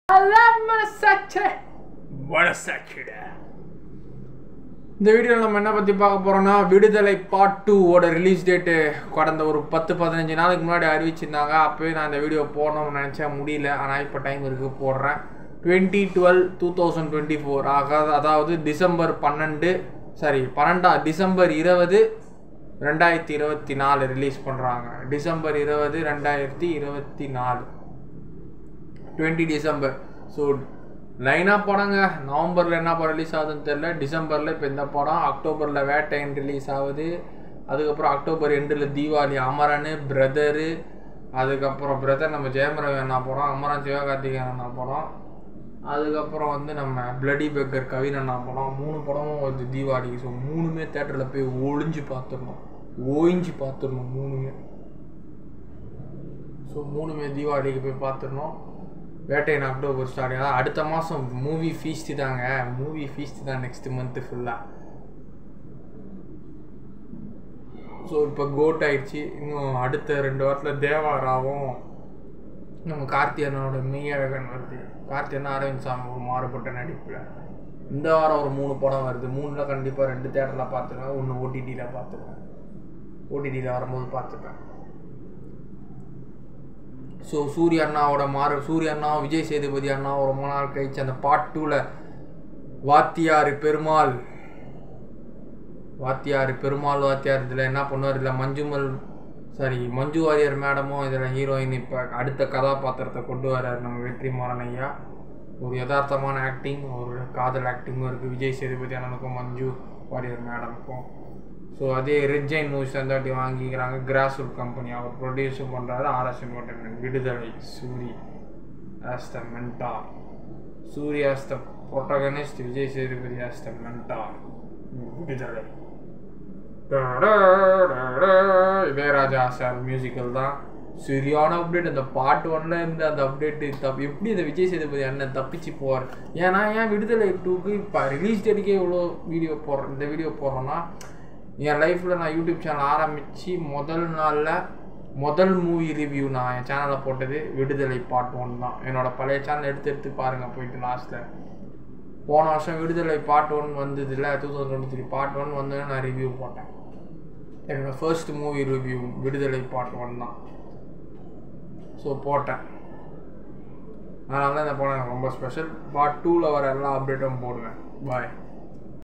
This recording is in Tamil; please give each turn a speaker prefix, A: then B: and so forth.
A: இந்த வீடியோவில் நம்ம என்ன பற்றி பார்க்க போகிறோம்னா விடுதலை பார்ட் 2 ஓட ரிலீஸ் டேட்டு கடந்த ஒரு 10-15 நாளைக்கு முன்னாடி அறிவிச்சிருந்தாங்க. அப்போயே நான் இந்த வீடியோ போடணும்னு நினச்சா முடியல. ஆனால் இப்போ டைம் இருக்குது, போடுறேன். 20/12/2024 அதாவது டிசம்பர் 20 2024 ரிலீஸ் பண்ணுறாங்க. December 20 2024 20 December. ஸோ லைனாக படங்க. நவம்பரில் என்ன படம் ரிலீஸ் ஆகுதுன்னு தெரில. டிசம்பரில் இப்போ இந்த படம், அக்டோபரில் வேட்டையன் ரிலீஸ் ஆகுது. அதுக்கப்புறம் அக்டோபர் எண்டில் தீபாவளி அமரன், பிரதரு. அதுக்கப்புறம் பிரதர் நம்ம ஜெயம் ரவி என்ன படம், அமரன் சிவகார்த்திகேயன் என்ன படம். அதுக்கப்புறம் வந்து நம்ம பிளடி பெக்கர் கவின் என்ன படம். 3 படமும் வந்து தீபாவளிக்கு. ஸோ 3மே தேட்டரில் போய் ஓய்ஞ்சு பார்த்துடணும் மூணுமே. ஸோ 3மே தீபாவளிக்கு போய் பார்த்துடணும். Vettaiyan October start. அதான் அடுத்த மாதம் மூவி ஃபீஸ்ட்டு தாங்க. மூவி ஃபீஸ்ட்டு தான் நெக்ஸ்ட் மந்த்து ஃபுல்லாக. ஸோ இப்போ கோட் ஆயிடுச்சு. இன்னும் அடுத்த 2 வாரத்தில் தேவாராவும் நம்ம கார்த்தியனோட மெய்யழகன் வருது. கார்த்தியனா அரவிந்த் சாமி ஒரு மாறுபட்ட நடிப்பில். இந்த வாரம் ஒரு 3 படம் வருது. 3ல் கண்டிப்பாக 2 தேட்டரில் பார்த்துருவேன், 1 ஓடிடியில் பார்த்துருவேன். ஓடிடியில் வரும்போது பார்த்துப்பேன். ஸோ சூரிய அண்ணா விஜய் சேதுபதி அண்ணா ரொம்ப நாள் கழிச்சு அந்த பார்ட் 2ல் வாத்தியார் பெருமாள் இதில் என்ன பண்ணுவார், இதில் மஞ்சு வாரியர் மேடமும் இதில் ஹீரோயின் இப்போ அடுத்த கதாபாத்திரத்தை கொண்டு வர்றார் நம்ம வெற்றிமாறன் ஐயா. ஒரு யதார்த்தமான ஆக்டிங், ஒரு காதல் ஆக்டிங்கும் இருக்குது விஜய் சேதுபதி அண்ணனுக்கும் மஞ்சு வாரியர் மேடமுக்கும். ஸோ அதே ரெட் ஜெயின் மூவிஸ் வந்தாட்டி வாங்கிக்கிறாங்க. கிராஸ்வுட் கம்பெனி அவர் ப்ரொடியூஸும் பண்ணுறாரு. RS entertainment. Viduthalai Soori as the mentor. Soori as the protagonist, Vijay Sethupathi as the mentor. Viduthalai Ilaiyaraaja sir musical தான். சரியான அப்டேட். அந்த பார்ட் 1ல் இருந்து அந்த அப்டேட்டு எப்படி இந்த விஜய் சேதுபதி அண்ணன் தப்பிச்சு போவார். ஏன்னா விடுதலை 2க்கு இப்போ ரிலீஸ் டேட்டுக்கே இவ்வளோ வீடியோ போடுறேன். இந்த வீடியோ போடுறோன்னா என் லைஃப்பில் நான் யூடியூப் சேனல் ஆரம்பித்து முதல் மூவி ரிவ்யூ நான் என் சேனலில் போட்டது விடுதலை பார்ட் 1 தான். என்னோடய பழைய சேனல் எடுத்து பாருங்கள் போயிட்டு. லாஸ்ட்டில் போன வருஷம் விடுதலை பார்ட் 1 வந்தது இல்லை, 2023 பார்ட் 1 வந்து நான் ரிவ்யூ போட்டேன். என்னோடய ஃபர்ஸ்ட் மூவி ரிவ்யூ விடுதலை பார்ட் 1 தான். ஸோ போட்டேன். அதனால தான் இந்த படம் எனக்கு ரொம்ப ஸ்பெஷல். பார்ட் 2ல் வர எல்லா அப்டேட்டும் போடுவேன். பாய்.